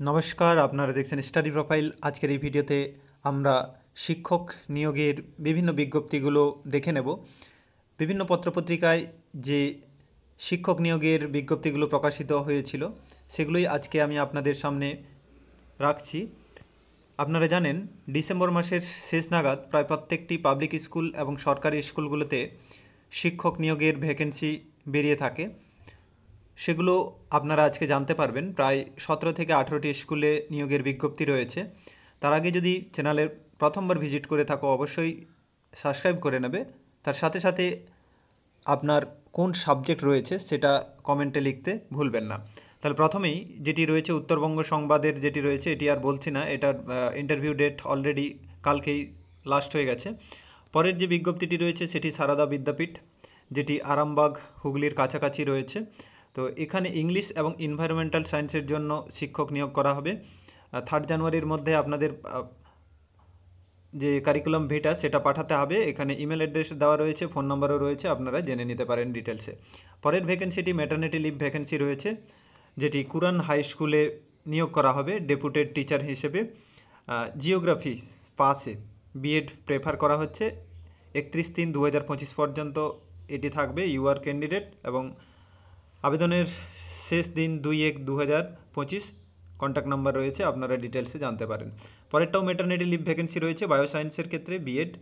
নমস্কার, আপনারা দেখছেন স্টাডি প্রোফাইল। আজকের এই ভিডিওতে আমরা শিক্ষক নিয়োগের বিভিন্ন বিজ্ঞপ্তিগুলো দেখে নেব। বিভিন্ন পত্রপত্রিকায় যে শিক্ষক নিয়োগের বিজ্ঞপ্তিগুলো প্রকাশিত হয়েছিল সেগুলোই আজকে আমি আপনাদের সামনে রাখছি। আপনারা জানেন, ডিসেম্বর মাসের শেষ নাগাদ প্রায় প্রত্যেকটি পাবলিক স্কুল এবং সরকারি স্কুলগুলোতে শিক্ষক নিয়োগের ভ্যাকেন্সি বেরিয়ে থাকে। সেগুলো আপনারা আজকে জানতে পারবেন। প্রায় 17 থেকে 18টি স্কুলে নিয়োগের বিজ্ঞপ্তি রয়েছে। তার আগে যদি চ্যানেলের প্রথমবার ভিজিট করে থাকো অবশ্যই সাবস্ক্রাইব করে নেবে। তার সাথে সাথে আপনার কোন সাবজেক্ট রয়েছে সেটা কমেন্টে লিখতে ভুলবেন না। তাহলে প্রথমেই যেটি রয়েছে উত্তরবঙ্গ সংবাদের যেটি রয়েছে, এটি আর বলছি না, এটার ইন্টারভিউ ডেট অলরেডি কালকেই লাস্ট হয়ে গেছে। পরের যে বিজ্ঞপ্তিটি রয়েছে সেটি সারদা বিদ্যাপীঠ, যেটি আরামবাগ হুগলির কাছাকাছি রয়েছে। তো এখানে ইংলিশ এবং এনভায়রনমেন্টাল সায়েন্সের জন্য শিক্ষক নিয়োগ করা হবে। 3 জানুয়ারির মধ্যে আপনাদের যে কারিকুলাম ভিটা সেটা পাঠাতে হবে। এখানে ইমেল অ্যাড্রেস দেওয়া রয়েছে, ফোন নাম্বারও রয়েছে, আপনারা জেনে নিতে পারেন ডিটেলসে। পরের ভ্যাকেন্সিটি ম্যাটারনিটি লিভ ভ্যাকেন্সি রয়েছে, যেটি কুরান হাই স্কুলে নিয়োগ করা হবে ডেপুটেড টিচার হিসেবে। জিওগ্রাফি পাসে বিএড প্রেফার করা হচ্ছে। 31/3/2025 পর্যন্ত এটি থাকবে। ইউআর ক্যান্ডিডেট এবং আবেদনের শেষ দিন 2/1/2025। কন্ট্যাক্ট নাম্বার রয়েছে, আপনারা ডিটেলসে জানতে পারেন। পরেরটাও ম্যাটারনিটি লিভ ভ্যাকেন্সি রয়েছে বায়োসায়েন্সের ক্ষেত্রে বিএড।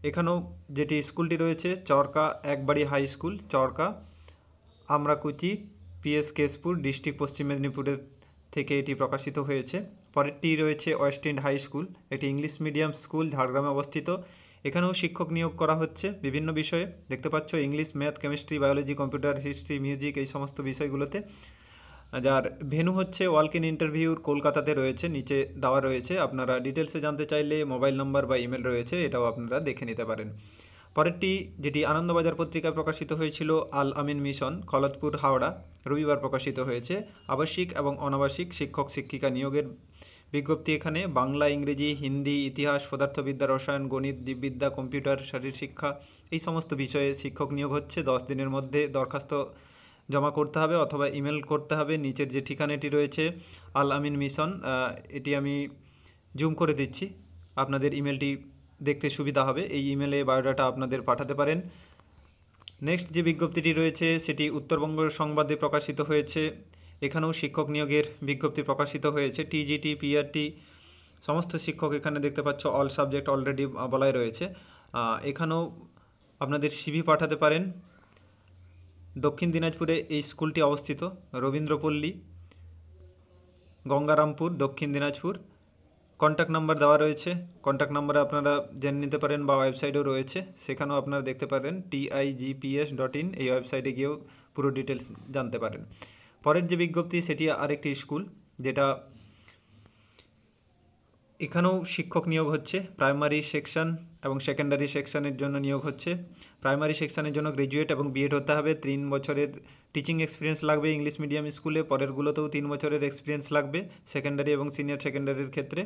এখানেও যেটি স্কুলটি রয়েছে চরকা একবাড়ি হাই স্কুল, চরকা আমরাকুচি পিএস কেশপুর ডিস্ট্রিক্ট পশ্চিম মেদিনীপুরের থেকে এটি প্রকাশিত হয়েছে। পরেরটি রয়েছে ওয়েস্ট ইন্ড হাই স্কুল, এটি ইংলিশ মিডিয়াম স্কুল, ঝাড়গ্রামে অবস্থিত। এখানেও শিক্ষক নিয়োগ করা হচ্ছে বিভিন্ন বিষয়ে, দেখতে পাচ্ছ English, math, chemistry, biology, computer, history, music, এই সমস্ত বিষয়গুলোতে। যার ভেন্যু হচ্ছে ওয়াক ইন ইন্টারভিউর কলকাতাতে রয়েছে, নিচে দেওয়া রয়েছে। আপনারা ডিটেলসে জানতে চাইলে মোবাইল নাম্বার বা ইমেল রয়েছে, এটাও আপনারা দেখে নিতে পারেন। পরেরটি যেটি আনন্দবাজার পত্রিকায় প্রকাশিত হয়েছিল, আল আমিন মিশন, খলতপুর, হাওড়া, রবিবার প্রকাশিত হয়েছে। আবাসিক এবং অনাবাসিক শিক্ষক শিক্ষিকা নিয়োগের বিজ্ঞপ্তি। এখানে বাংলা, ইংরেজি, হিন্দি, ইতিহাস, পদার্থবিদ্যা, রসায়ন, গণিত, জীববিদ্যা, কম্পিউটার, শারীর শিক্ষা, এই সমস্ত বিষয়ে শিক্ষক নিয়োগ হচ্ছে। 10 দিনের মধ্যে দরখাস্ত জমা করতে হবে অথবা ইমেল করতে হবে। নিচের যে ঠিকানাটি রয়েছে আল আমিন মিশন, এটি আমি জুম করে দিচ্ছি, আপনাদের ইমেলটি দেখতে সুবিধা হবে। এই ইমেলে বায়োডাটা আপনাদের পাঠাতে পারেন। নেক্সট যে বিজ্ঞপ্তিটি রয়েছে সেটি উত্তরবঙ্গ সংবাদে প্রকাশিত হয়েছে। এখানেও শিক্ষক নিয়োগের বিজ্ঞপ্তি প্রকাশিত হয়েছে। টিজিটি, পিআরটি, সমস্ত শিক্ষক এখানে দেখতে পাচ্ছ, অল সাবজেক্ট অলরেডি বলাই রয়েছে। এখানেও আপনাদের সিভি পাঠাতে পারেন। দক্ষিণ দিনাজপুরে এই স্কুলটি অবস্থিত, রবীন্দ্রপল্লী, গঙ্গারামপুর, দক্ষিণ দিনাজপুর। কন্ট্যাক্ট নাম্বার দেওয়া রয়েছে, কন্ট্যাক্ট নাম্বারে আপনারা জেনে নিতে পারেন বা ওয়েবসাইটেও রয়েছে, সেখানেও আপনারা দেখতে পারেন tigps.in, এই ওয়েবসাইটে গিয়েও পুরো ডিটেলস জানতে পারেন। পরের যে বিজ্ঞপ্তি সেটি আরেকটি স্কুল, যেটা এখানেও শিক্ষক নিয়োগ হচ্ছে। প্রাইমারি সেকশন এবং সেকেন্ডারি সেকশনের জন্য নিয়োগ হচ্ছে। প্রাইমারি সেকশনের জন্য গ্র্যাজুয়েট এবং বিএড হতে হবে। 3 বছরের টিচিং এক্সপিরিয়েন্স লাগবে ইংলিশ মিডিয়াম স্কুলে। পরেরগুলোতেও 3 বছরের এক্সপিরিয়েন্স লাগবে সেকেন্ডারি এবং সিনিয়র সেকেন্ডারির ক্ষেত্রে।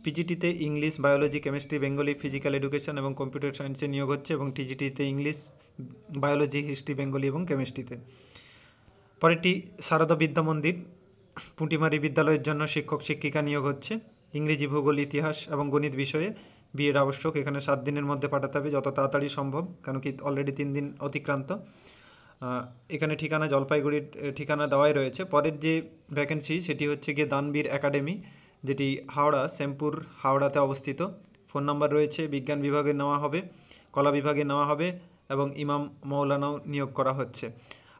পিজিটিতে English, biology, chemistry, Bengali, physical education এবং কম্পিউটার সায়েন্সে নিয়োগ হচ্ছে এবং টিজিটিতে ইংলিশ, বায়োলজি, হিস্ট্রি, বেঙ্গলি এবং কেমিস্ট্রিতে। পরেরটি সারদা বিদ্যা মন্দির, পুঁটিমারি বিদ্যালয়ের জন্য শিক্ষক শিক্ষিকা নিয়োগ হচ্ছে। ইংরেজি, ভূগোল, ইতিহাস এবং গণিত বিষয়ে বিএড আবশ্যক। এখানে 7 দিনের মধ্যে পাঠাতে হবে, যত তাড়াতাড়ি সম্ভব, কেন কি অলরেডি 3 দিন অতিক্রান্ত। এখানে ঠিকানা জলপাইগুড়ির ঠিকানা দেওয়াই রয়েছে। পরের যে ভ্যাকেন্সি সেটি হচ্ছে গিয়ে দানবীর একাডেমি, যেটি হাওড়া, শ্যামপুর, হাওড়াতে অবস্থিত। ফোন নাম্বার রয়েছে। বিজ্ঞান বিভাগে নেওয়া হবে, কলা বিভাগে নেওয়া হবে এবং ইমাম মৌলানাও নিয়োগ করা হচ্ছে।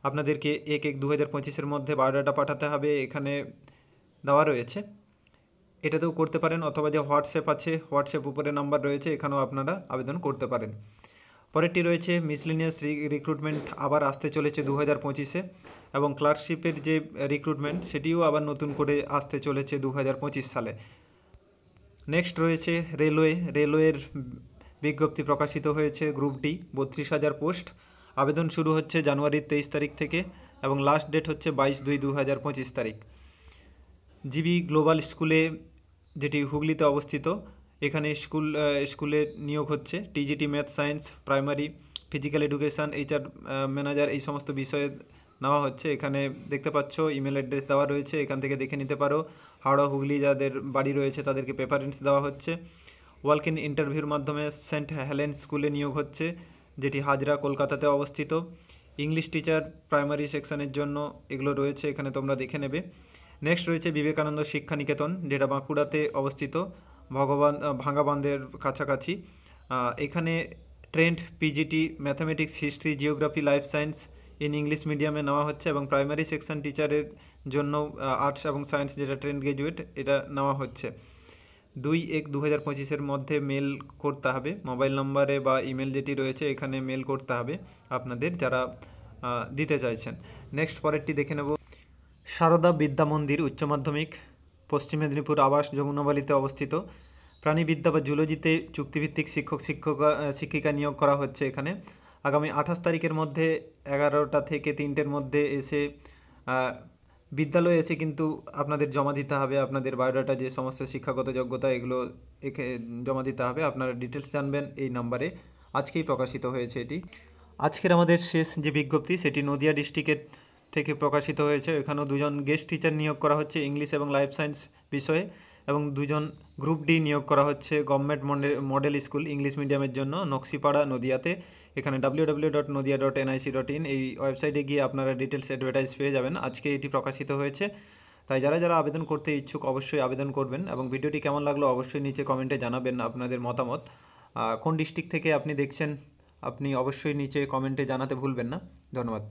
আপনাদেরকে 1/1/2025 মধ্যে বায়োডাটা পাঠাতে হবে, এখানে দেওয়া রয়েছে। এটাতেও করতে পারেন অথবা যে হোয়াটসঅ্যাপ আছে, হোয়াটসঅ্যাপ উপরে নাম্বার রয়েছে, এখানেও আপনারা আবেদন করতে পারেন। পরেরটি রয়েছে মিসলিনিয়াস রিক্রুটমেন্ট, আবার আসতে চলেছে 2025-এ, এবং ক্লার্কশিপের যে রিক্রুটমেন্ট সেটিও আবার নতুন করে আসতে চলেছে 2025 সালে। নেক্সট রয়েছে রেলওয়ের বিজ্ঞপ্তি প্রকাশিত হয়েছে। Group D, 32,000 post. আবেদন শুরু হচ্ছে জানুয়ারির 23 তারিখ থেকে এবং লাস্ট ডেট হচ্ছে 22/2/2025 তারিখ। জিবি গ্লোবাল স্কুলে, যেটি হুগলিতে অবস্থিত, এখানে স্কুলে নিয়োগ হচ্ছে। TGT math science, primary, physical education, HR manager, এই সমস্ত বিষয়ে নেওয়া হচ্ছে। এখানে দেখতে পাচ্ছ ইমেল অ্যাড্রেস দেওয়া রয়েছে, এখান থেকে দেখে নিতে পারো। হাওড়া হুগলি যাদের বাড়ি রয়েছে তাদেরকে প্রেফারেন্স দেওয়া হচ্ছে। ওয়ার্ক ইন ইন্টারভিউর মাধ্যমে সেন্ট হেলেন স্কুলে নিয়োগ হচ্ছে, যেটি হাজরা কলকাতাতে অবস্থিত। ইংলিশ টিচার প্রাইমারি সেকশনের জন্য এগুলো রয়েছে, এখানে তোমরা দেখে নেবে। নেক্সট রয়েছে বিবেকানন্দ শিক্ষা নিকেতন, যেটা বাঁকুড়াতে অবস্থিত, ভাঙ্গা বাঁধের কাছাকাছি। এখানে trend PGT mathematics, history, geography, life science in English মিডিয়ামে নেওয়া হচ্ছে, এবং প্রাইমারি সেকশন টিচারের জন্য আর্টস এবং সায়েন্স, যেটা ট্রেন্ড গ্র্যাজুয়েট, এটা নেওয়া হচ্ছে। 2/1/2025 মধ্যে মেল করতে হবে, মোবাইল নম্বরে বা ইমেল যেটি রয়েছে এখানে মেল করতে হবে আপনাদের, যারা দিতে চাইছেন। নেক্সট পরেরটি দেখে নেব। সারদা বিদ্যা মন্দির উচ্চ মাধ্যমিক, পশ্চিম মেদিনীপুর আবাস যমুনাবালিতে অবস্থিত। প্রাণীবিদ্যা বা জুলজিতে চুক্তিভিত্তিক শিক্ষিকা নিয়োগ করা হচ্ছে এখানে। আগামী 28 তারিখের মধ্যে 11টা থেকে 3টের মধ্যে এসে বিদ্যালয়ে এসে কিন্তু আপনাদের জমা দিতে হবে আপনাদের বায়োডাটা, যে সমস্ত শিক্ষাগত যোগ্যতা এগুলো জমা দিতে হবে। আপনারা ডিটেলস জানবেন এই নাম্বারে। আজকেই প্রকাশিত হয়েছে এটি। আজকের আমাদের শেষ যে বিজ্ঞপ্তি সেটি নদিয়া ডিস্ট্রিক্টের থেকে প্রকাশিত হয়েছে। এখানেও 2জন গেস্ট টিচার নিয়োগ করা হচ্ছে ইংলিশ এবং লাইফ সায়েন্স বিষয়ে, এবং 2জন গ্রুপ ডি নিয়োগ করা হচ্ছে গভর্নমেন্ট মডেল স্কুল ইংলিশ মিডিয়ামের জন্য, নকশিপাড়া নদিয়াতে। এখানে www.nodia.nic.in এই ওয়েবসাইটে গিয়ে আপনারা ডিটেলস অ্যাডভার্টাইজ পেয়ে যাবেন। আজকে এটি প্রকাশিত হয়েছে, তাই যারা যারা আবেদন করতে ইচ্ছুক অবশ্যই আবেদন করবেন। এবং ভিডিওটি কেমন লাগলো অবশ্যই নিচে কমেন্টে জানাবেন আপনাদের মতামত। কোন ডিস্ট্রিক্ট থেকে আপনি দেখছেন আপনি অবশ্যই নিচে কমেন্টে জানাতে ভুলবেন না। ধন্যবাদ।